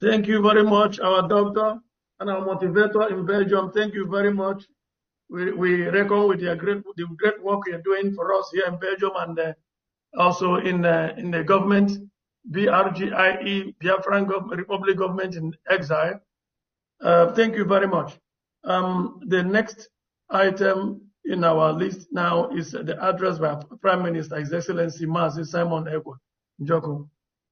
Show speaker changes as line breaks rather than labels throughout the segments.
Thank you very much, our doctor and our motivator in Belgium. Thank you very much. We reckon with the great work you're doing for us here in Belgium and also in the government, BRGIE, Biafran Republic Government in Exile. Thank you very much. The next item in our list now is the address by Prime Minister, His Excellency Mazi Simon Ekpa Njoko.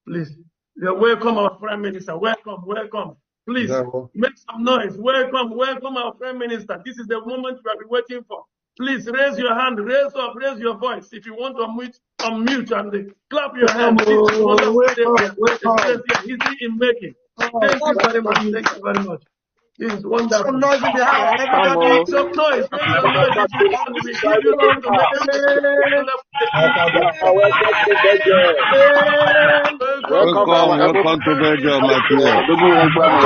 Please. You're welcome, our Prime Minister. Welcome, welcome. Please make some noise. Welcome, welcome, our Prime Minister. This is the moment we have been waiting for. Please raise your hand, raise up, raise your voice. If you want to unmute and clap your hand. This is wonderful. Easy in making. Thank you very much. Thank you very much. This is wonderful. Some noise in the house. Everybody make some noise. Make some noise. We give you time to make some noise.
Welcome to Belgium, my dear. Welcome.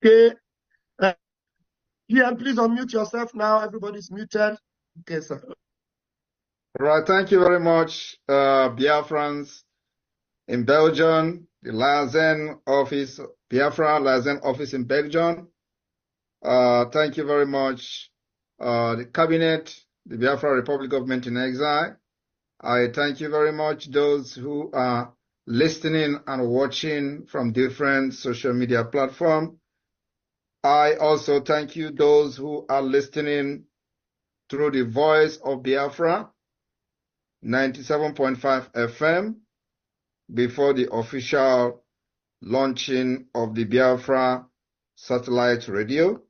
Okay. Yeah, please unmute yourself now. Everybody's muted. Okay, sir.
Right, thank you very much, Biafrans in Belgium, the Liaison Office, Biafra Liaison Office in Belgium. Thank you very much, the Cabinet, the Biafra Republic Government in Exile. I thank you very much, those who are listening and watching from different social media platforms. I also thank you, those who are listening through the Voice of Biafra, 97.5 FM, before the official launching of the Biafra satellite radio,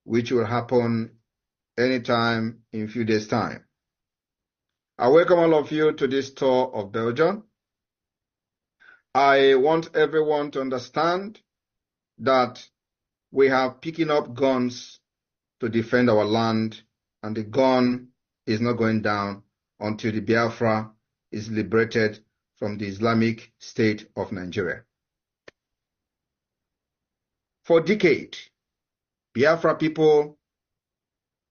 which will happen anytime in a few days' time. I welcome all of you to this tour of Belgium. I want everyone to understand that we have picking up guns to defend our land, and the gun is not going down until the Biafra is liberated from the Islamic State of Nigeria. For decades, Biafra people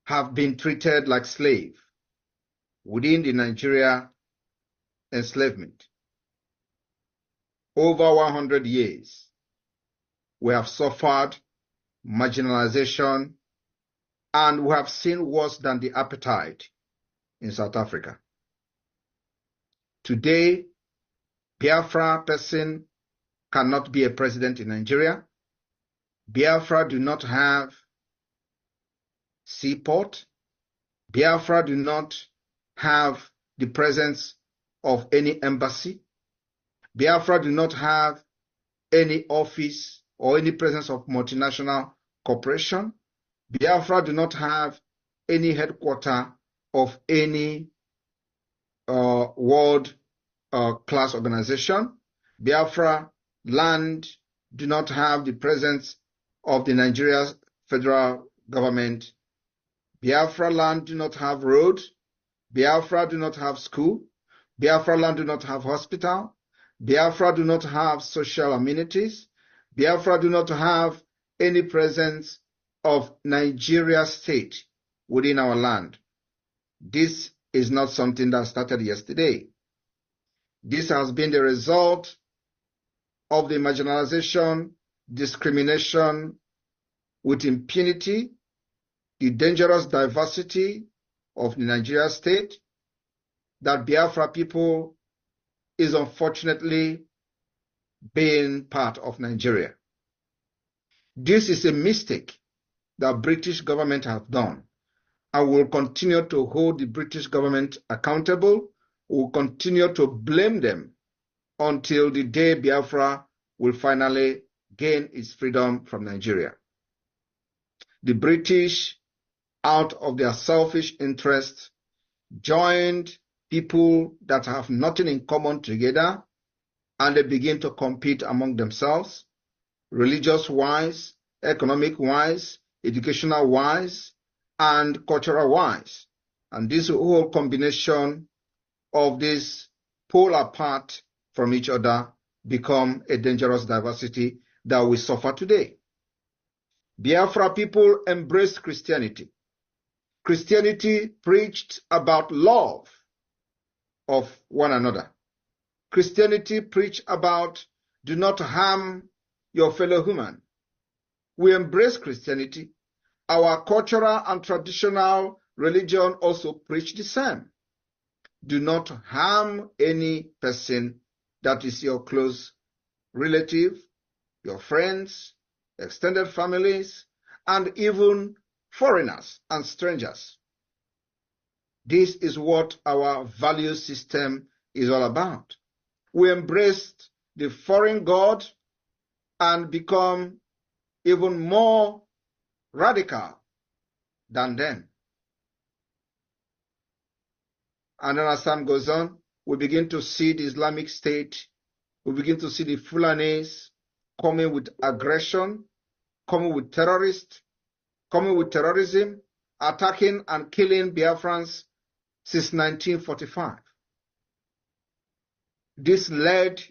have been treated like slaves within the Nigeria enslavement. Over 100 years, we have suffered marginalization, and we have seen worse than the apartheid in South Africa. Today, Biafra person cannot be a president in Nigeria. Biafra do not have seaport. Biafra do not have the presence of any embassy. Biafra do not have any office or any presence of multinational corporation. Biafra do not have any headquarters of any world class organization. Biafra land do not have the presence of the Nigeria federal government. Biafra land do not have road. Biafra do not have school. Biafra land do not have hospital. Biafra do not have social amenities. Biafra do not have any presence of Nigeria state within our land. This is not something that started yesterday. This has been the result of the marginalization, discrimination with impunity, the dangerous diversity of the Nigeria state that Biafra people is unfortunately being part of Nigeria. This is a mistake that British government have done, and will continue to hold the British government accountable. Will continue to blame them until the day Biafra will finally gain its freedom from Nigeria. The British, out of their selfish interests, joined people that have nothing in common together, and they begin to compete among themselves, religious-wise, economic-wise, educational-wise, and cultural-wise. And this whole combination of this pull apart from each other become a dangerous diversity that we suffer today. Biafra people embraced Christianity. Christianity preached about love of one another. Christianity preached about do not harm your fellow human. We embrace Christianity. Our cultural and traditional religion also preach the same. Do not harm any person that is your close relative, your friends, extended families, and even foreigners and strangers. This is what our value system is all about. We embraced the foreign god and become even more radical than them. And then as time goes on, we begin to see the Islamic State, we begin to see the Fulanis coming with aggression, coming with terrorists, coming with terrorism, attacking and killing Biafrans since 1945. This led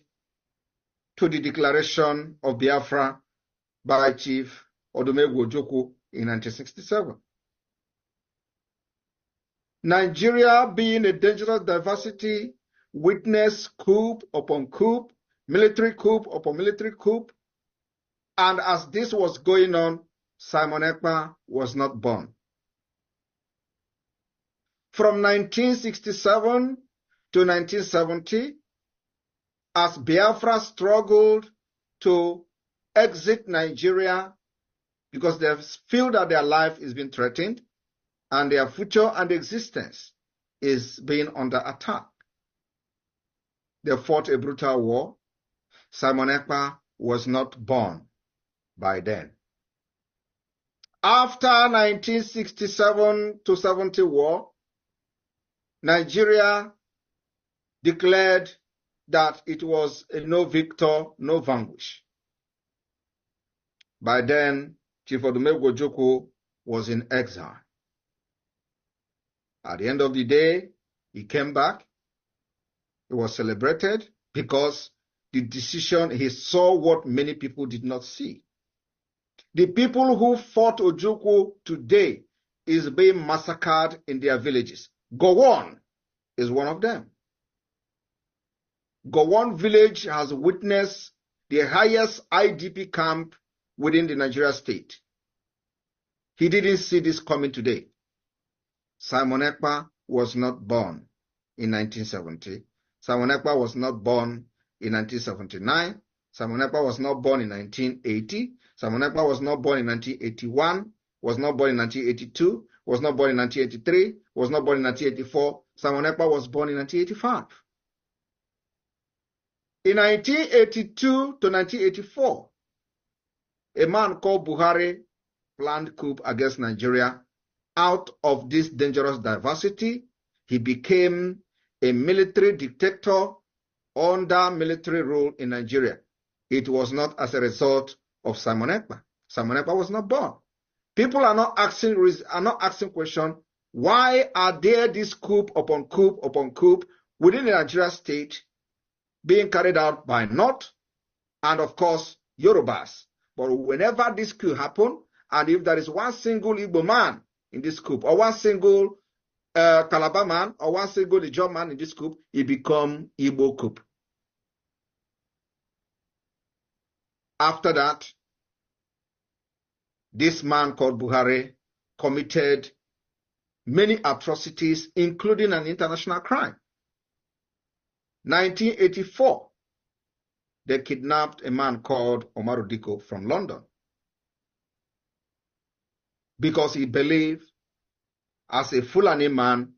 to the declaration of Biafra by Chief Odumegwu Ojukwu in 1967. Nigeria, being a dangerous diversity, witnessed coup upon coup, military coup upon military coup, and as this was going on, Simon Ekpa was not born. From 1967 to 1970, as Biafra struggled to exit Nigeria because they feel that their life is being threatened and their future and existence is being under attack. They fought a brutal war. Simon Ekpa was not born by then. After 1967 to 70 war, Nigeria declared that it was a no victor, no vanquish. By then, Chief Odumegwu Ojukwu was in exile. At the end of the day, he came back. He was celebrated because the decision, he saw what many people did not see. The people who fought Ojukwu today is being massacred in their villages. Gowon is one of them. Gowon village has witnessed the highest IDP camp within the Nigeria state. He didn't see this coming today. Simon Ekpa was not born in 1970. Simon Ekpa was not born in 1979. Simon Ekpa was not born in 1980. Simon Ekpa was not born in 1981. Was not born in 1982. Was not born in 1983. Was not born in 1984. Simon Ekpa was born in 1985. In 1982 to 1984, a man called Buhari planned coup against Nigeria. Out of this dangerous diversity, he became a military dictator under military rule in Nigeria. It was not as a result of Simon Ekpa. Simon Ekpa was not born. People are not asking question, why are there this coup upon coup upon coup within the Nigeria state being carried out by North and of course Yorubas? But whenever this coup happens, and if there is one single Igbo man in this coup, or one single Calabar man, or one single Ijaw man in this coup, it becomes Igbo coup. After that, this man called Buhari committed many atrocities, including an international crime. 1984, they kidnapped a man called Umaru Dikko from London because he believed, as a Fulani man,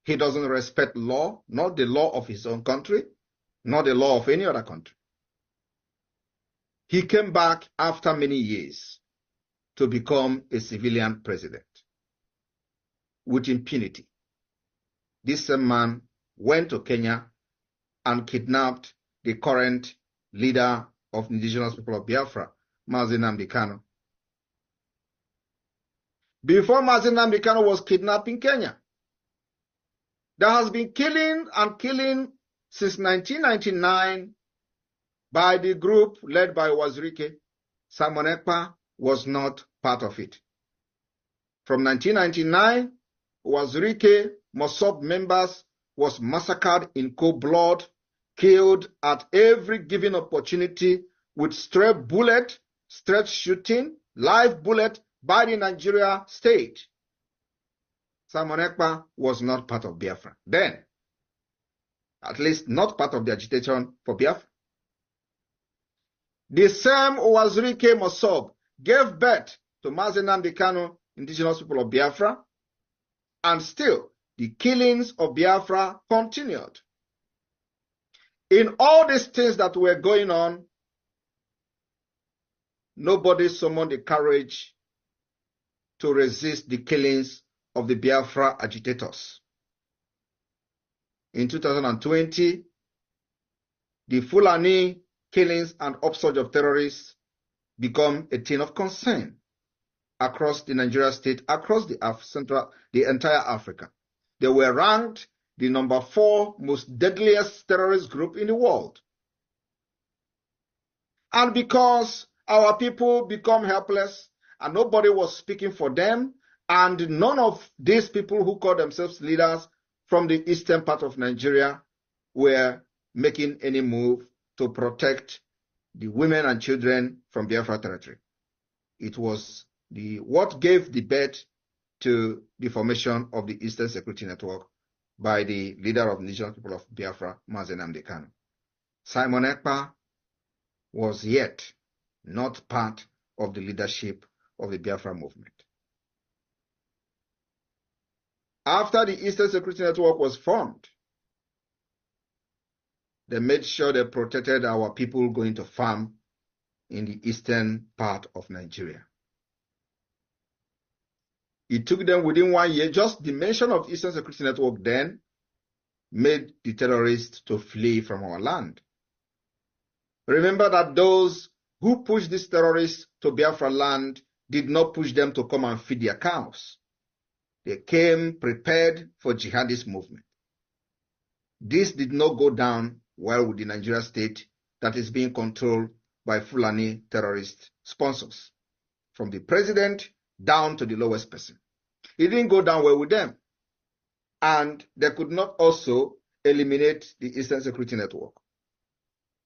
he doesn't respect law, not the law of his own country, not the law of any other country. He came back after many years to become a civilian president with impunity. This same man went to Kenya and kidnapped the current leader of the indigenous people of Biafra, Mazi Nnamdi Kanu. before Mazi Nnamdi Kanu was kidnapped in Kenya. There has been killing and killing since 1999 by the group led by Wazirike. Simon Ekpa was not part of it. From 1999, Wazirike Mossop members was massacred in cold blood, killed at every given opportunity with stray bullet, straight shooting, live bullet by the Nigeria state. Simon Ekpa was not part of Biafra then, at least not part of the agitation for Biafra. The same Wazirike Mossop gave birth to Mazi Nnamdi Kanu, indigenous people of Biafra, and still the killings of Biafra continued. In all these things that were going on, nobody summoned the courage to resist the killings of the Biafra agitators. In 2020, the Fulani killings and upsurge of terrorists become a thing of concern across the Nigeria state, across the entire Africa. They were ranked the number 4 most deadliest terrorist group in the world. And because our people become helpless and nobody was speaking for them, and none of these people who call themselves leaders from the eastern part of Nigeria were making any move to protect the women and children from Biafra territory. It was what gave the birth to the formation of the Eastern Security Network by the leader of the indigenous people of Biafra, Mazi Nnamdi Kanu. Simon Ekpa was yet not part of the leadership of the Biafra movement. After the Eastern Security Network was formed, they made sure they protected our people going to farm in the eastern part of Nigeria. It took them within 1 year, just the mention of Eastern Security Network then made the terrorists to flee from our land. Remember that those who pushed these terrorists to Biafra land did not push them to come and feed their cows. They came prepared for jihadist movement. This did not go down well with the Nigeria state that is being controlled by Fulani terrorist sponsors, from the president down to the lowest person. It didn't go down well with them. And they could not also eliminate the Eastern Security Network.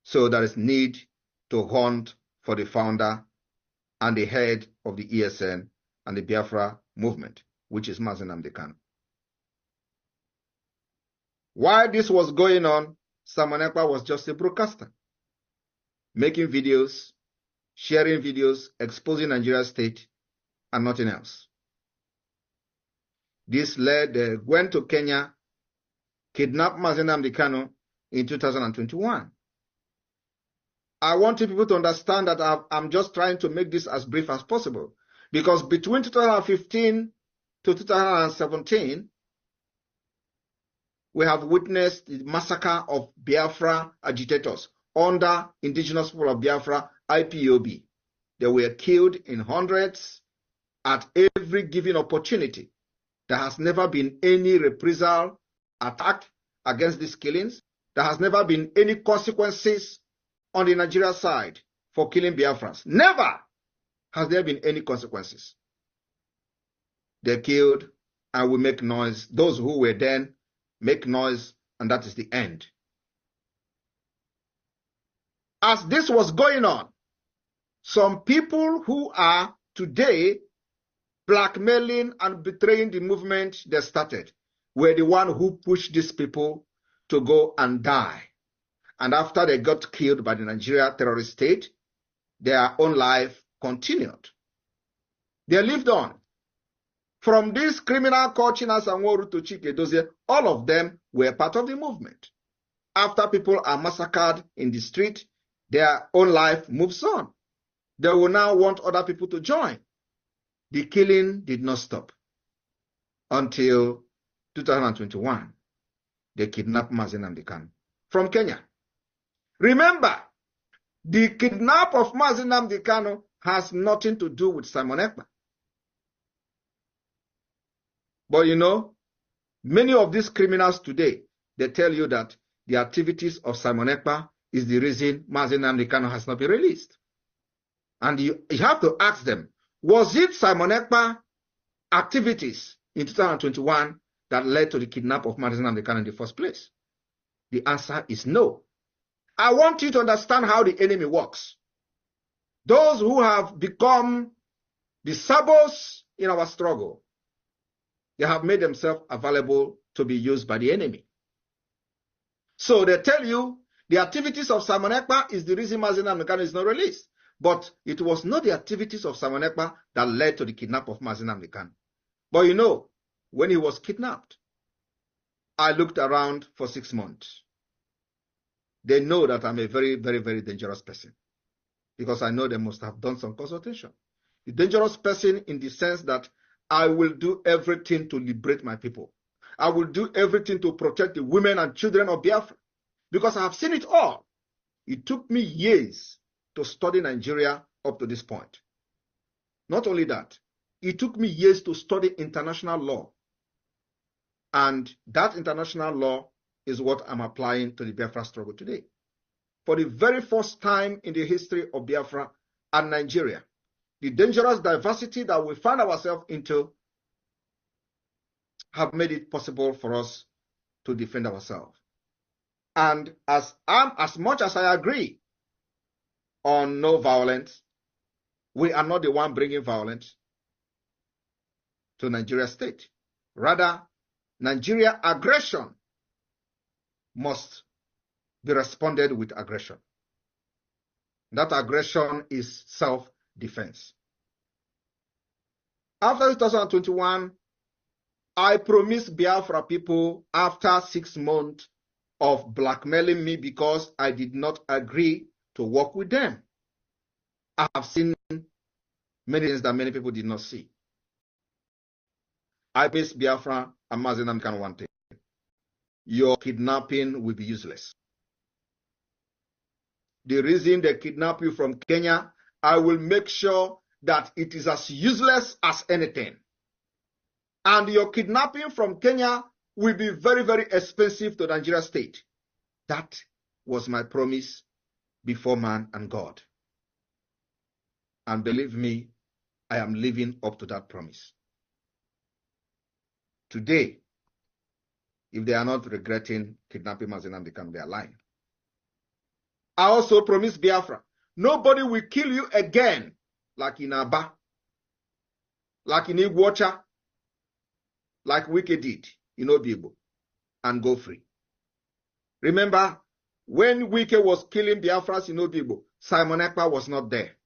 So there is need to hunt for the founder and the head of the ESN and the Biafra movement, which is Mazi Nnamdi Kanu. While this was going on, Simon Ekpa was just a broadcaster, making videos, sharing videos, exposing Nigeria state, and nothing else. This led, they went to Kenya, kidnapped Mazi Nnamdi Kanu in 2021. I want people to understand that I'm just trying to make this as brief as possible, because between 2015 to 2017, we have witnessed the massacre of Biafra agitators under indigenous people of Biafra, IPOB. They were killed in hundreds at every given opportunity. There has never been any reprisal attack against these killings. There has never been any consequences on the Nigeria side for killing Biafrans. Never has there been any consequences. They killed and we make noise. Those who were then make noise, and that is the end. As this was going on, some people who are today blackmailing and betraying the movement they started were the one who pushed these people to go and die. And after they got killed by the Nigeria terrorist state, their own life continued. They lived on. From this criminal called Chinasa Nworu to Chike Dozie, all of them were part of the movement. After people are massacred in the street, their own life moves on. They will now want other people to join. The killing did not stop until 2021. They kidnapped Mazi Nnamdi Kanu from Kenya. Remember, the kidnap of Mazi Nnamdi Kanu has nothing to do with Simon Ekpa. But you know, many of these criminals today, they tell you that the activities of Simon Ekpa is the reason Mazi Nnamdi Kanu has not been released. And you have to ask them, was it Simon Ekpa activities in 2021 that led to the kidnap of Mazi Nnamdi Kanu in the first place? The answer is no. I want you to understand how the enemy works. Those who have become the sabos in our struggle, they have made themselves available to be used by the enemy. So they tell you the activities of Simon Ekpa is the reason Mazi Nnamdi Kanu is not released. But it was not the activities of Simon Ekpa that led to the kidnap of Mazi Nnamdi Kanu. But you know, when he was kidnapped, I looked around for 6 months. They know that I'm a very, very, very dangerous person, because I know they must have done some consultation. A dangerous person in the sense that I will do everything to liberate my people. I will do everything to protect the women and children of Biafra, because I have seen it all. It took me years to study Nigeria up to this point. Not only that, it took me years to study international law. And that international law is what I'm applying to the Biafra struggle today. For the very first time in the history of Biafra and Nigeria, the dangerous diversity that we find ourselves into have made it possible for us to defend ourselves. And as much as I agree on no violence, we are not the one bringing violence to Nigeria state. Rather, Nigeria aggression must be responded with aggression. That aggression is self-defense. After 2021, I promised Biafra people, after 6 months of blackmailing me because I did not agree to work with them, I have seen many things that many people did not see. I promised Biafra and Mazi Nnamdi Kanu one thing: your kidnapping will be useless. The reason they kidnap you from Kenya, I will make sure that it is as useless as anything. And your kidnapping from Kenya will be very, very expensive to Nigeria state. That was my promise before man and God. And believe me, I am living up to that promise. Today, if they are not regretting kidnapping Mazi Nnamdi Kanu, they are lying. I also promised Biafra, nobody will kill you again, like in Aba, like in Iguacha, like Wike did in Obibo, and go free. Remember, when Wike was killing Biafras in Obibo, Simon Ekpa was not there.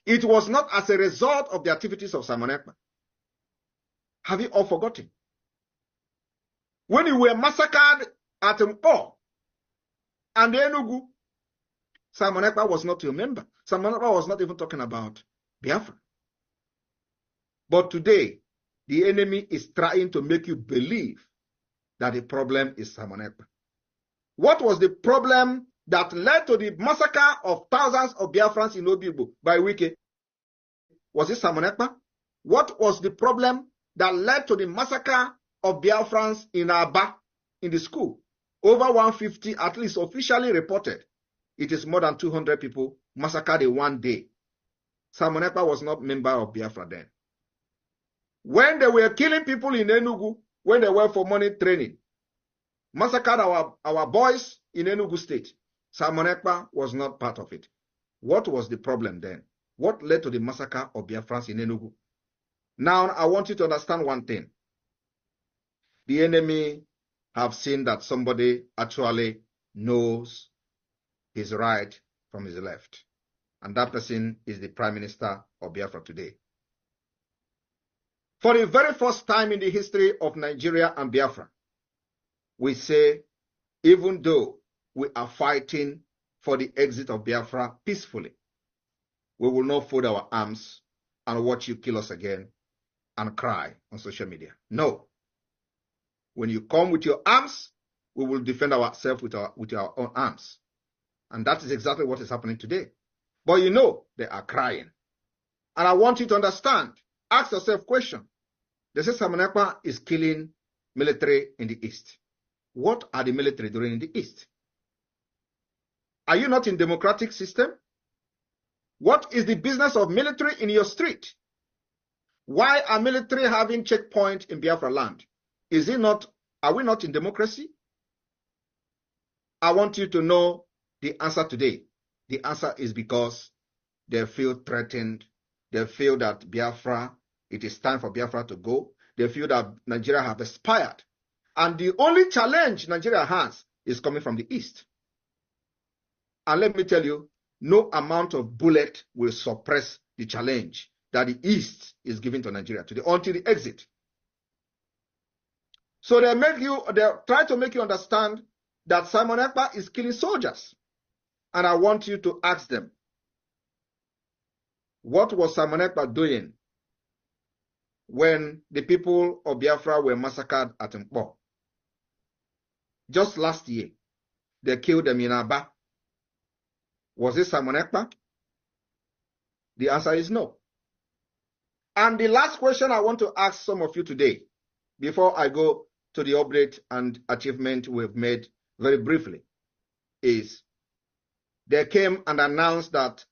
It was not as a result of the activities of Simon Ekpa. Have you all forgotten? When you were massacred at Mpo and Enugu, Simon Ekpa was not your member. Simon Ekpa was not even talking about Biafra. But today, the enemy is trying to make you believe that the problem is Simon Ekpa. What was the problem that led to the massacre of thousands of Biafrans in Obibo by Wike? Was it Simon Ekpa? What was the problem that led to the massacre of Biafrans in Aba, in the school? Over 150, at least officially reported. It is more than 200 people massacred in one day. Simon Ekpa was not a member of Biafra then. When they were killing people in Enugu, when they were for money training, massacred our boys in Enugu state, Simon Ekpa was not part of it. What was the problem then? What led to the massacre of Biafrans in Enugu? Now, I want you to understand one thing. The enemy have seen that somebody actually knows his right from his left. And that person is the Prime Minister of Biafra today. For the very first time in the history of Nigeria and Biafra, we say, even though we are fighting for the exit of Biafra peacefully, we will not fold our arms and watch you kill us again and cry on social media. No. When you come with your arms, we will defend ourselves with our own arms. And that is exactly what is happening today. But you know, they are crying. And I want you to understand, ask yourself a question, They say Simon Ekpa is killing military in the East. What are the military doing in the East? Are you not in democratic system? What is the business of military in your street? Why are military having checkpoint in Biafra land? Are we not in democracy? I want you to know the answer today. The answer is because they feel threatened. They feel that Biafra, it is time for Biafra to go. They feel that Nigeria have expired. And the only challenge Nigeria has is coming from the East. And let me tell you, no amount of bullet will suppress the challenge that the East is giving to Nigeria today until the exit. So they try to make you understand that Simon Ekpa is killing soldiers. And I want you to ask them, what was Simon Ekpa doing when the people of Biafra were massacred at Ekpa? Just last year, they killed them in Aba. Was it Simon Ekpa? The answer is no. And the last question I want to ask some of you today, before I go to the update and achievement we've made very briefly, is they came and announced that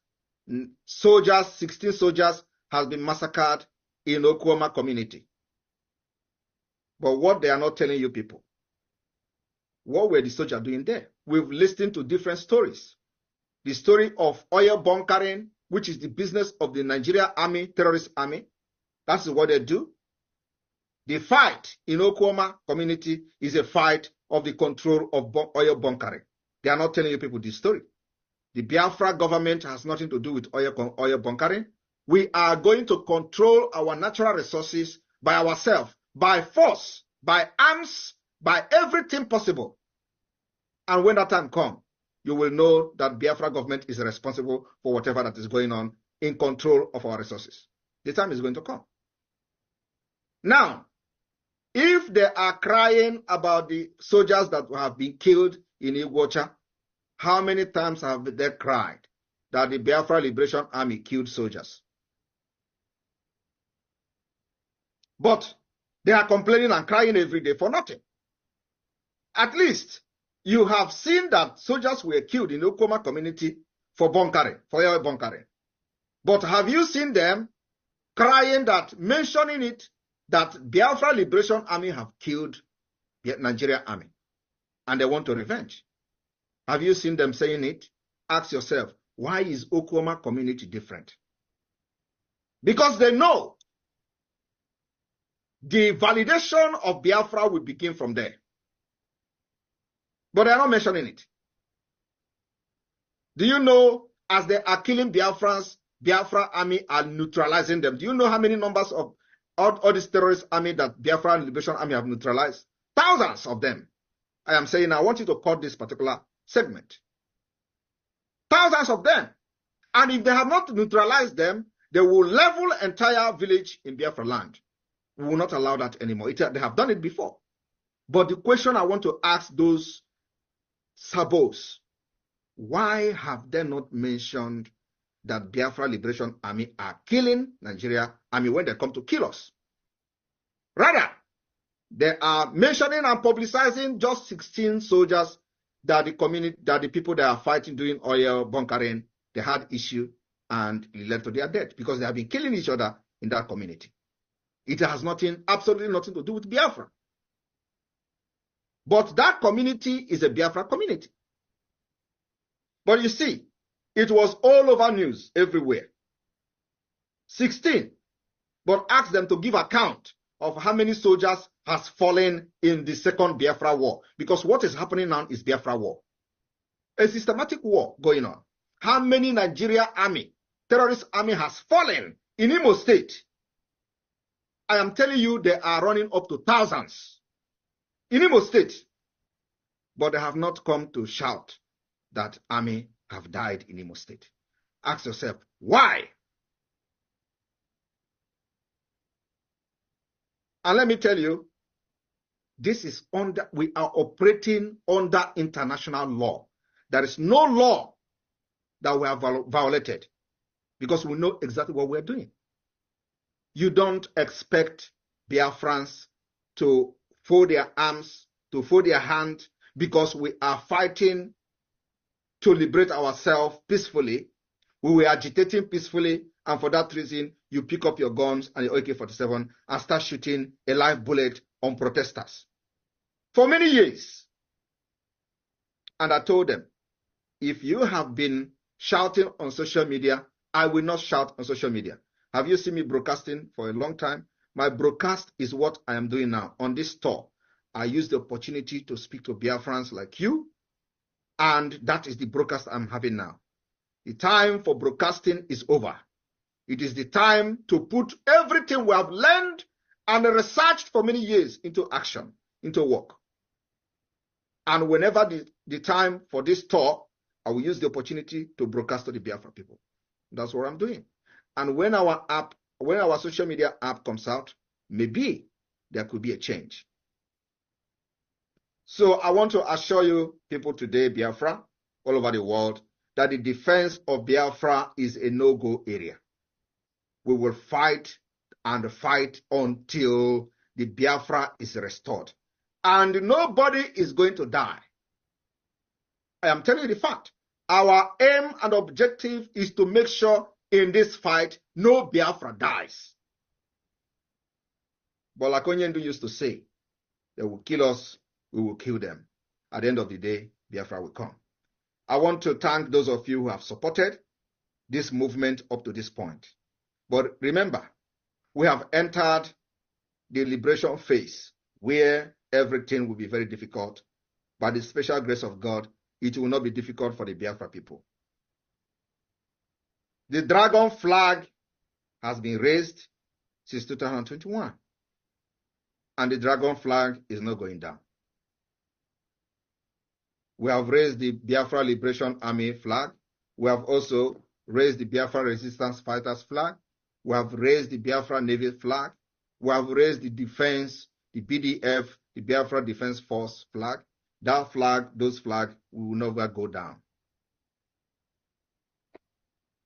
16 soldiers has been massacred in Okwama community. But what they are not telling you people, what were the soldiers doing there? We've listened to different stories. The story of oil bunkering, which is the business of the Nigeria army, terrorist army. That's what they do. The fight in Okwama community is a fight of the control of oil bunkering. They are not telling you people this story. The Biafra government has nothing to do with oil bunkering. We are going to control our natural resources by ourselves, by force, by arms, by everything possible. And when that time comes, you will know that Biafra government is responsible for whatever that is going on in control of our resources. The time is going to come. Now, if they are crying about the soldiers that have been killed in Iguacha, how many times have they cried that the Biafra Liberation Army killed soldiers? But they are complaining and crying every day for nothing. At least you have seen that soldiers were killed in the Okoma community for bunkering, for oil bunkering. But have you seen them crying that, mentioning it, that Biafra Liberation Army have killed the Nigeria army and they want to revenge? Have you seen them saying it? Ask yourself, why is Okoma community different? Because they know the validation of Biafra will begin from there. But they are not mentioning it. Do you know, as they are killing Biafrans, Biafra army are neutralizing them? Do you know how many numbers of all these terrorist army that Biafra Liberation Army have neutralized? Thousands of them. I am saying I want you to cut this particular segment. Thousands of them. And if they have not neutralized them, they will level entire village in Biafra land. We will not allow that anymore. They have done it before. But the question I want to ask those sabos, why have they not mentioned that Biafra Liberation Army are killing Nigeria army when they come to kill us? Rather, they are mentioning and publicizing just 16 soldiers that the people that are fighting doing oil bunkering, they had issue and it led to their death because they have been killing each other in that community. It has absolutely nothing to do with Biafra. But that community is a Biafra community. But you see, it was all over news everywhere. 16. But ask them to give account of how many soldiers has fallen in the second Biafra war. Because what is happening now is Biafra war. A systematic war going on. How many Nigeria army, terrorist army has fallen in Imo State? I am telling you, they are running up to thousands in Imo State. But they have not come to shout that army have died in Imo State. Ask yourself, why? And let me tell you, we are operating under international law. There is no law that we have violated because we know exactly what we're doing. You don't expect Biafrans to fold their arms, to fold their hand, because we are fighting to liberate ourselves peacefully. We were agitating peacefully, and for that reason, you pick up your guns and your AK-47 and start shooting a live bullet on protesters. For many years. And I told them, if you have been shouting on social media, I will not shout on social media. Have you seen me broadcasting for a long time? My broadcast is what I am doing now. On this tour, I use the opportunity to speak to Biafrans like you, and that is the broadcast I'm having now. The time for broadcasting is over. It is the time to put everything we have learned and researched for many years into action, into work. And whenever the time for this tour, I will use the opportunity to broadcast to the Biafra people. That's what I'm doing. And when our social media app comes out, maybe there could be a change. So I want to assure you people today, Biafra, all over the world, that the defense of Biafra is a no-go area. We will fight and fight until the Biafra is restored. And nobody is going to die. I am telling you the fact. Our aim and objective is to make sure in this fight, no Biafra dies. But like Onyendu used to say, they will kill us, we will kill them. At the end of the day, Biafra will come. I want to thank those of you who have supported this movement up to this point. But remember, we have entered the liberation phase where everything will be very difficult. By the special grace of God, it will not be difficult for the Biafra people. The dragon flag has been raised since 2021. And the dragon flag is not going down. We have raised the Biafra Liberation Army flag. We have also raised the Biafra Resistance Fighters flag. We have raised the Biafra Navy flag. We have raised the defense, the BDF, the Biafra Defense Force flag. That flag, those flags, will never go down.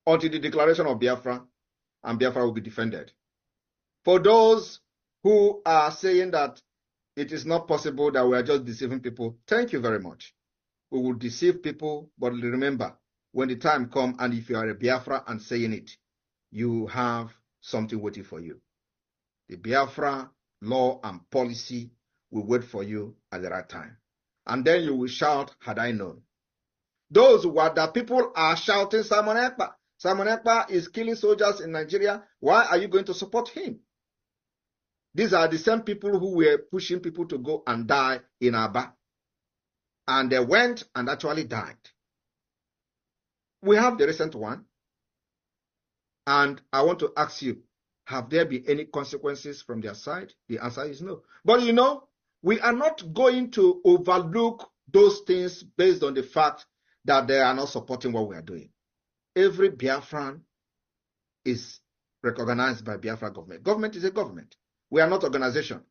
Until the declaration of Biafra, and Biafra will be defended. For those who are saying that it is not possible, that we are just deceiving people, thank you very much. We will deceive people, but remember, when the time comes, and if you are a Biafra and saying it, you have something waiting for you. The Biafra law and policy will wait for you at the right time. And then you will shout, had I known. Those who are that people are shouting, Simon Ekpa. Simon Ekpa is killing soldiers in Nigeria. Why are you going to support him? These are the same people who were pushing people to go and die in Aba. And they went and actually died. We have the recent one. And I want to ask you, have there been any consequences from their side? The answer is no. But you know, we are not going to overlook those things based on the fact that they are not supporting what we are doing. Every Biafran is recognized by Biafra government. Government is a government. We are not organization.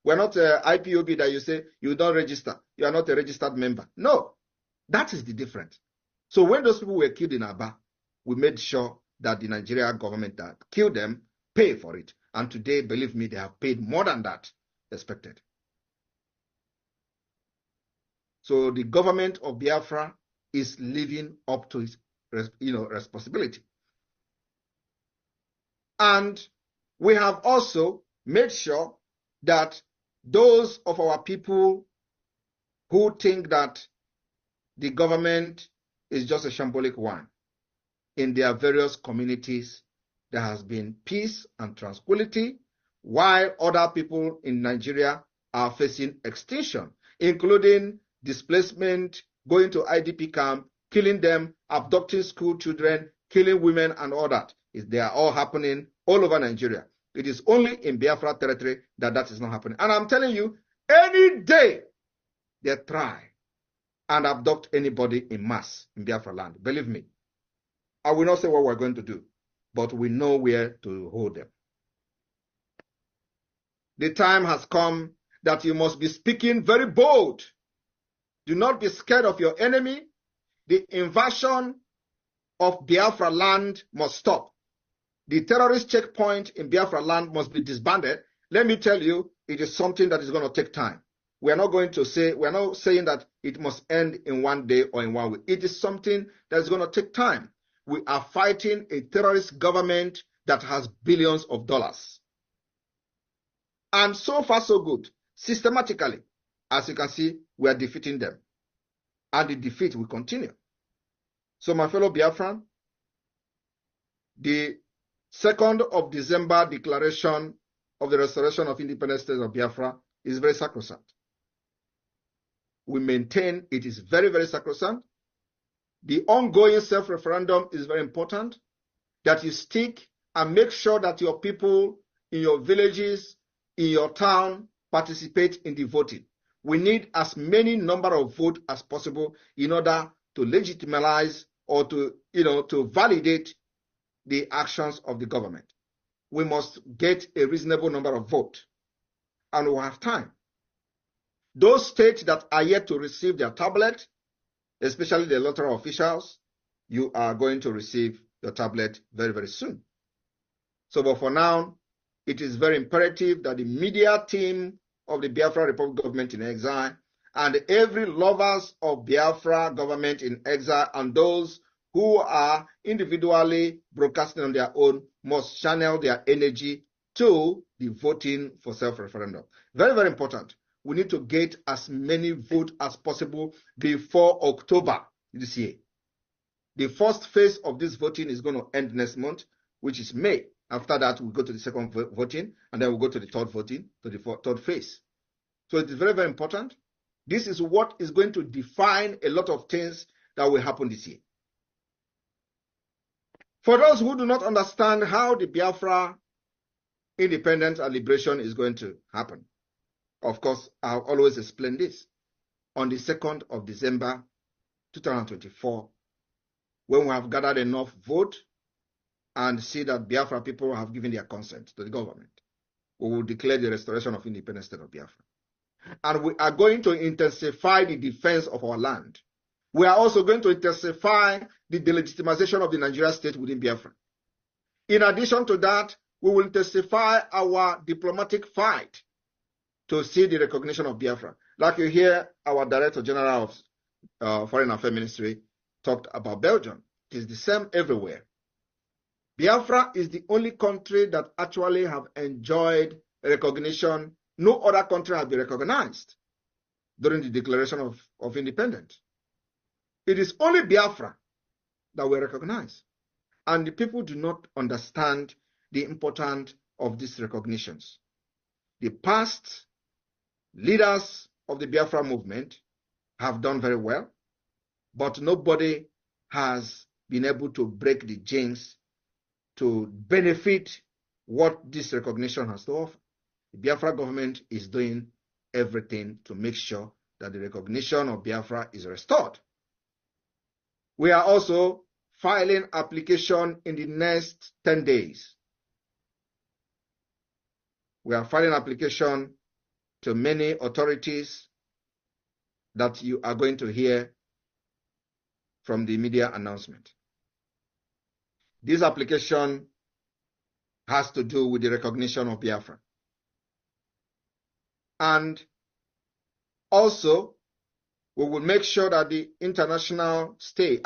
We are not IPOB that you say you don't register. You are not a registered member. No, that is the difference. So when those people were killed in Aba, we made sure that the Nigerian government that killed them pay for it. And today, believe me, they have paid more than that expected. So the government of Biafra is living up to its responsibility. And we have also made sure that those of our people who think that the government is just a shambolic one, in their various communities, there has been peace and tranquility, while other people in Nigeria are facing extinction, including displacement, going to IDP camp, killing them, abducting school children, killing women and all that. They are all happening all over Nigeria. It is only in Biafra territory that that is not happening. And I'm telling you, any day they try and abduct anybody in mass in Biafra land, believe me, I will not say what we're going to do, but we know where to hold them. The time has come that you must be speaking very bold. Do not be scared of your enemy. The invasion of Biafra land must stop. The terrorist checkpoint in Biafra land must be disbanded, Let me tell you, it is something that is going to take time. We're not saying that it must end in one day or in 1 week. It is something that is going to take time. We are fighting a terrorist government that has billions of dollars. And so far, so good. Systematically, as you can see, we are defeating them. And the defeat will continue. So, my fellow Biafran, the 2nd of December declaration of the restoration of independent state of Biafra is very sacrosanct. We maintain it is very, very sacrosanct. The ongoing self-referendum is very important, that you stick and make sure that your people in your villages, in your town, participate in the voting. We need as many number of votes as possible in order to legitimize or to validate the actions of the government. We must get a reasonable number of votes, and we'll have time. Those states that are yet to receive their tablet, especially the electoral officials, you are going to receive your tablet very, very soon. So, but for now, it is very imperative that the media team of the Biafra Republic government in exile and every lovers of Biafra government in exile and those who are individually broadcasting on their own must channel their energy to the voting for self-referendum. Very, very important. We need to get as many votes as possible before October this year. The first phase of this voting is going to end next month, which is May. After that, we'll go to the second voting, and then we'll go to the third voting, to the third phase. So it is very, very important. This is what is going to define a lot of things that will happen this year. For those who do not understand how the Biafra independence and liberation is going to happen, of course, I'll always explain this. On the 2nd of December 2024, when we have gathered enough vote and see that Biafra people have given their consent to the government, we will declare the restoration of independent state of Biafra. And we are going to intensify the defense of our land. We are also going to intensify the delegitimization of the Nigerian state within Biafra. In addition to that, we will intensify our diplomatic fight to see the recognition of Biafra. Like you hear our Director General of Foreign Affairs Ministry talked about Belgium. It is the same everywhere. Biafra is the only country that actually have enjoyed recognition. No other country has been recognized during the declaration of independence. It is only Biafra that we recognize. And the people do not understand the importance of these recognitions. The past leaders of the Biafra movement have done very well, but nobody has been able to break the jinx to benefit what this recognition has to offer. The Biafra government is doing everything to make sure that the recognition of Biafra is restored. We are also filing application in the next 10 days. We are filing application to many authorities that you are going to hear from the media announcement. This application has to do with the recognition of Biafra. And also, we will make sure that at the international stage,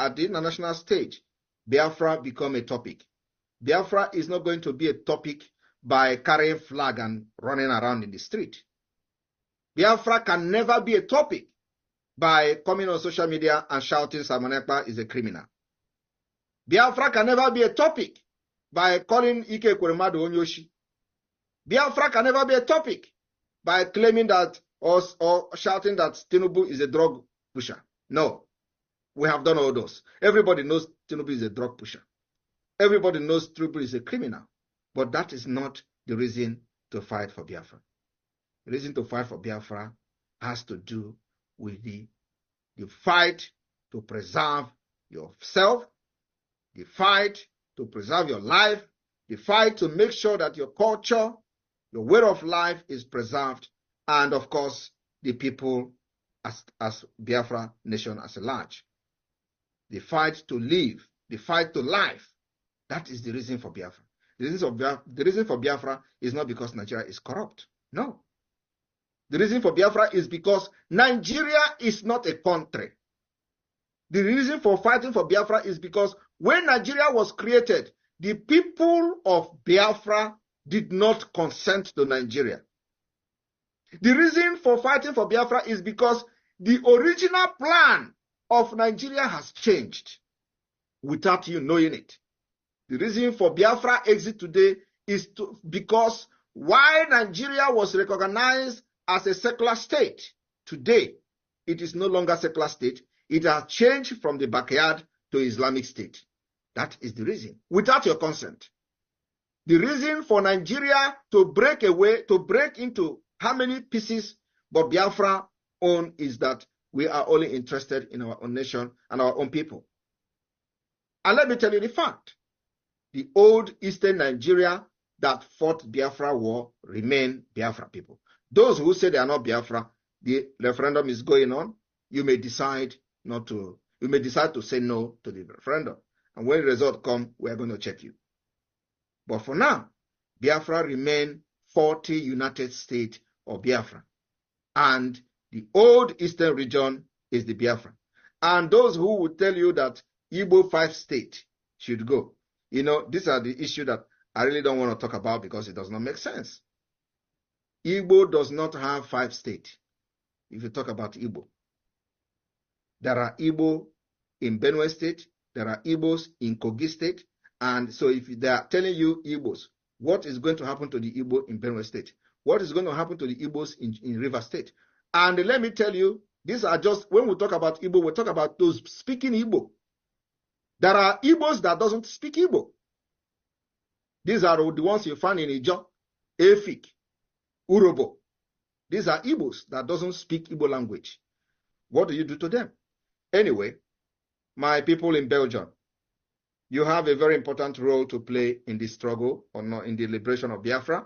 Biafra become a topic. Biafra is not going to be a topic by carrying flag and running around in the street. Biafra can never be a topic by coming on social media and shouting Simon Ekpa is a criminal. Biafra can never be a topic by calling Ike Ekweremadu Onyoshi. Biafra can never be a topic by claiming that or shouting that Tinubu is a drug pusher. No, we have done all those. Everybody knows Tinubu is a drug pusher. Everybody knows Tinubu is a criminal. But that is not the reason to fight for Biafra. The reason to fight for Biafra has to do with the fight to preserve yourself, the fight to preserve your life, the fight to make sure that your culture, your way of life is preserved, and of course, the people as Biafra nation as a large. The fight to live, the fight to life, that is the reason for Biafra. The reason for Biafra is not because Nigeria is corrupt. No. The reason for Biafra is because Nigeria is not a country. The reason for fighting for Biafra is because when Nigeria was created, the people of Biafra did not consent to Nigeria. The reason for fighting for Biafra is because the original plan of Nigeria has changed without you knowing it. The reason for Biafra exit today is because while Nigeria was recognized as a secular state, today it is no longer a secular state. It has changed from the backyard to Islamic State. That is the reason, without your consent. The reason for Nigeria to break into how many pieces but Biafra own is that we are only interested in our own nation and our own people. And let me tell you the fact. The old Eastern Nigeria that fought Biafra war remain Biafra people. Those who say they are not Biafra, the referendum is going on. You may decide to say no to the referendum. And when the result comes, we are going to check you. But for now, Biafra remain 40 United States of Biafra. And the old Eastern region is the Biafra. And those who would tell you that Igbo 5 states should go, these are the issues that I really don't want to talk about because it does not make sense. Igbo does not have 5 states. If you talk about Igbo, there are Igbo in Benue State, there are Igbos in Kogi State, and so if they are telling you Igbos, what is going to happen to the Igbo in Benue State? What is going to happen to the Igbos in River State? And let me tell you, these are just, when we talk about Igbo, we talk about those speaking Igbo. There are Igbos that doesn't speak Igbo. These are the ones you find in Ijo, Efik, Urobo. These are Igbos that doesn't speak Igbo language. What do you do to them? Anyway, my people in Belgium, you have a very important role to play in this struggle or not in the liberation of Biafra.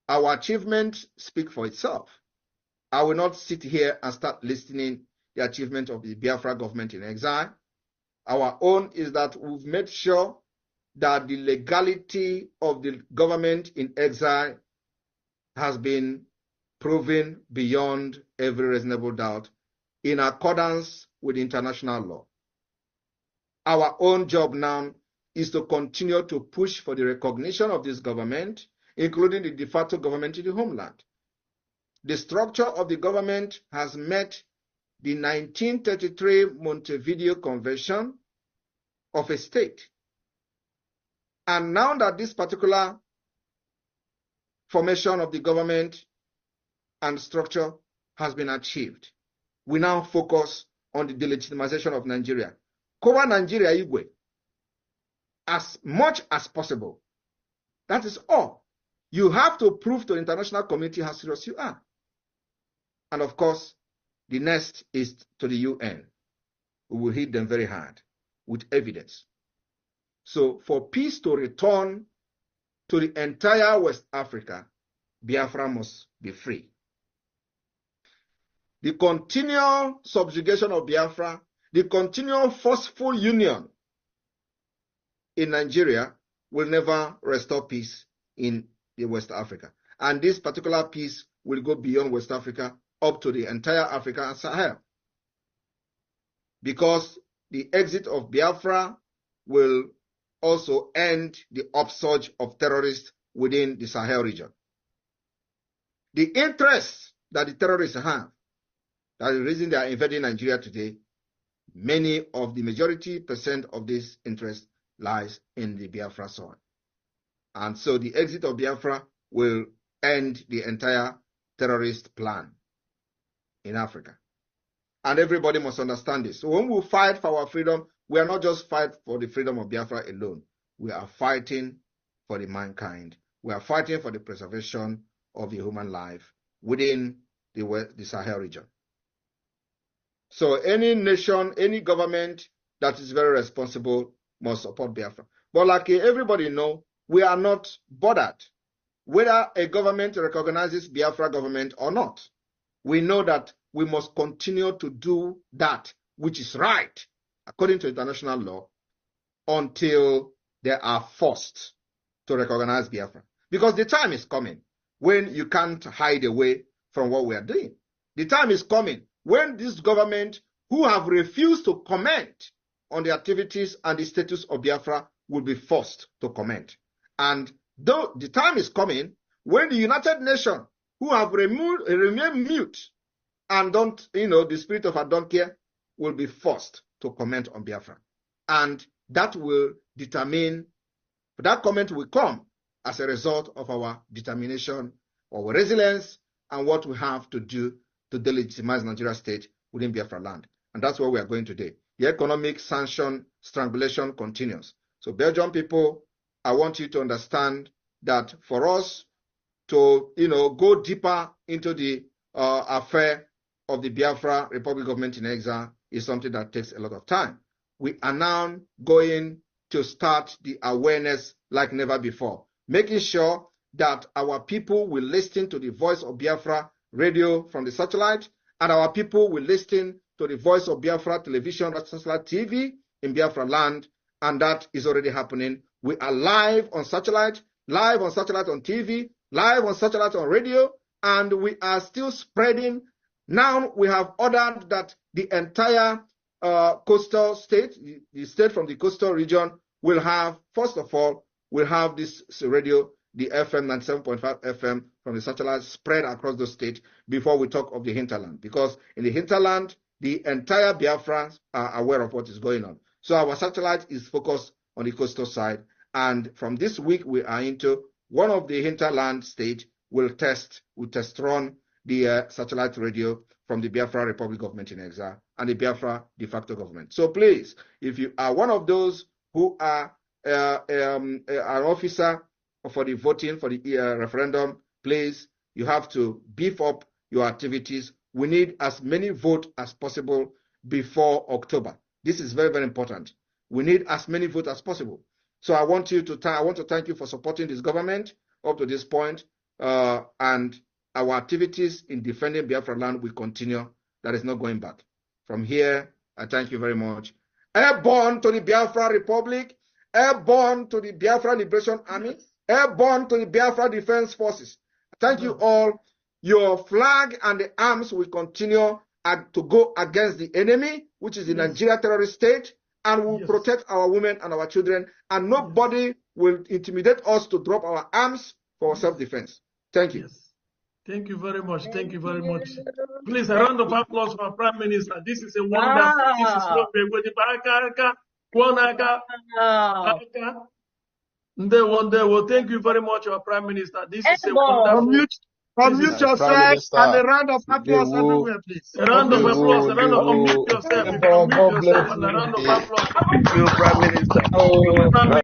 Our achievements speak for itself. I will not sit here and start listing the achievement of the Biafra government in exile. Our own is that we've made sure that the legality of the government in exile has been proven beyond every reasonable doubt in accordance with international law. Our own job now is to continue to push for the recognition of this government, including the de facto government in the homeland. The structure of the government has met the 1933 Montevideo Convention of a state. And now that this particular formation of the government and structure has been achieved, we now focus on the delegitimization of Nigeria. Cover Nigeria Igwe as much as possible. That is all. You have to prove to the international community how serious you are. And of course, the next is to the UN. We will hit them very hard with evidence. So for peace to return to the entire West Africa, Biafra must be free. The continual subjugation of Biafra, the continual forceful union in Nigeria will never restore peace in the West Africa. And this particular peace will go beyond West Africa up to the entire Africa and Sahel. Because the exit of Biafra will also end the upsurge of terrorists within the Sahel region. The interest that the terrorists have, that is the reason they are invading Nigeria today, the majority percent of this interest lies in the Biafra soil. And so the exit of Biafra will end the entire terrorist plan in Africa. And everybody must understand this. So when we fight for our freedom, we are not just fighting for the freedom of Biafra alone. We are fighting for the mankind. We are fighting for the preservation of the human life within the Sahel region. So any nation, any government that is very responsible must support Biafra. But like everybody knows, we are not bothered whether a government recognizes Biafra government or not. We know that we must continue to do that which is right according to international law until they are forced to recognize Biafra. Because the time is coming when you can't hide away from what we are doing. The time is coming when this government, who have refused to comment on the activities and the status of Biafra, will be forced to comment. And though the time is coming when the United Nations, who have remained mute and don't, the spirit of I don't care, will be forced to comment on Biafra. And that will determine, that comment will come as a result of our determination, our resilience, and what we have to do to delegitimize Nigeria state within Biafra land. And that's where we are going today. The economic sanction strangulation continues. So Belgian people, I want you to understand that for us to, go deeper into the affair of the Biafra Republic government in exile is something that takes a lot of time. We are now going to start the awareness like never before, making sure that our people will listen to the voice of Biafra radio from the satellite, and our people will listen to the voice of Biafra television, satellite TV in Biafra land, and that is already happening. We are live on satellite on TV, live on satellite on radio, and we are still spreading. Now we have ordered that the entire coastal state, the state from the coastal region, will have, first of all, will have this radio, the FM 97.5 FM from the satellite spread across the state before we talk of the hinterland. Because in the hinterland, the entire Biafrans are aware of what is going on. So our satellite is focused on the coastal side. And from this week, we are into one of the hinterland states will test run the satellite radio from the Biafra Republic government in exile and the Biafra de facto government. So please, if you are one of those who are an officer for the voting for the referendum, please, you have to beef up your activities. We need as many votes as possible before October. This is very, very important. We need as many votes as possible. So I want to thank you for supporting this government up to this point, and our activities in defending Biafra land will continue. That is not going back. From here, I thank you very much. Airborne to the Biafra Republic, airborne to the Biafra Liberation Army, airborne to the Biafra Defense Forces. Thank you all. Your flag and the arms will continue to go against the enemy, which is the Nigeria terrorist state, and will protect our women and our children, and nobody will intimidate us to drop our arms for self-defense. Thank you.
Yes. Thank you very much. Thank you very much. Please, a round of applause for our Prime Minister. This is a wonder. This is not Thank you very much, our Prime Minister. This is a wonderful.
Unmute yourself and a round of applause everywhere, please.
A round of applause. A round of unmute yourself. Unmute yourself and a round of applause.
Thank you, Prime Minister.